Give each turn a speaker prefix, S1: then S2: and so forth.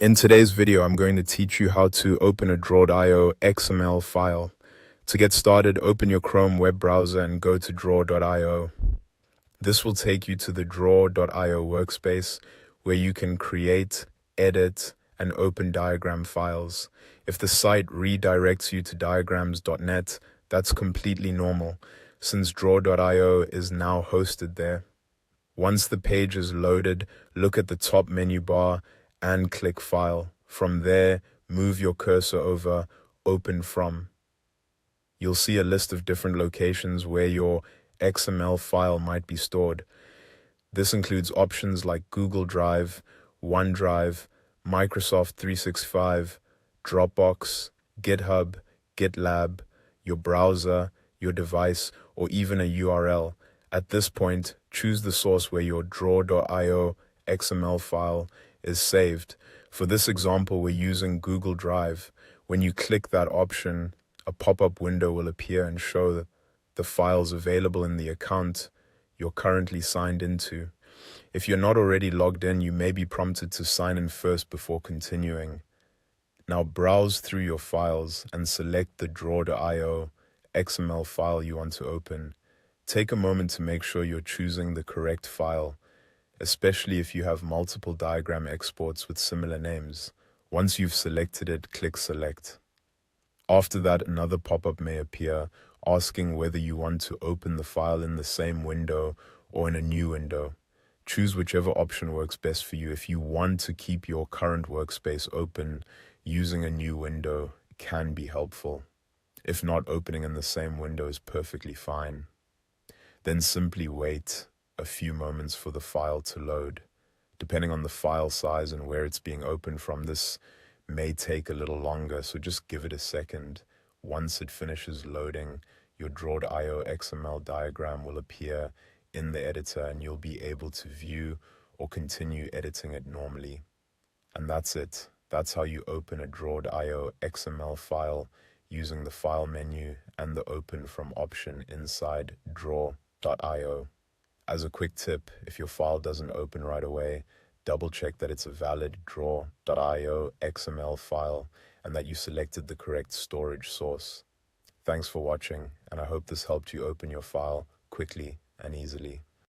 S1: In today's video, I'm going to teach you how to open a Draw.io XML file. To get started, open your Chrome web browser and go to Draw.io. This will take you to the Draw.io workspace where you can create, edit, and open diagram files. If the site redirects you to diagrams.net, that's completely normal, since Draw.io is now hosted there. Once the page is loaded, look at the top menu bar and click File. From there, move your cursor over Open From. You'll see a list of different locations where your XML file might be stored. This includes options like Google Drive, OneDrive, Microsoft 365, Dropbox, GitHub, GitLab, your browser, your device, or even a URL. At this point, choose the source where your Draw.io XML file is saved. For this example, we're using Google Drive. When you click that option, a pop-up window will appear and show the files available in the account you're currently signed into. If you're not already logged in, you may be prompted to sign in first before continuing. Now browse through your files and select the Draw.io XML file you want to open. Take a moment to make sure you're choosing the correct file, especially if you have multiple diagram exports with similar names. Once you've selected it, click Select. After that, another pop-up may appear asking whether you want to open the file in the same window or in a new window. Choose whichever option works best for you. If you want to keep your current workspace open, using a new window can be helpful. If not, opening in the same window is perfectly fine. Then simply wait a few moments for the file to load. Depending on the file size and where it's being opened from, this may take a little longer, so just give it a second. Once it finishes loading, your Draw.io XML diagram will appear in the editor and you'll be able to view or continue editing it normally. And that's it. That's how you open a Draw.io XML file using the File menu and the Open From option inside Draw.io. As a quick tip, if your file doesn't open right away, double check that it's a valid Draw.io XML file and that you selected the correct storage source. Thanks for watching, and I hope this helped you open your file quickly and easily.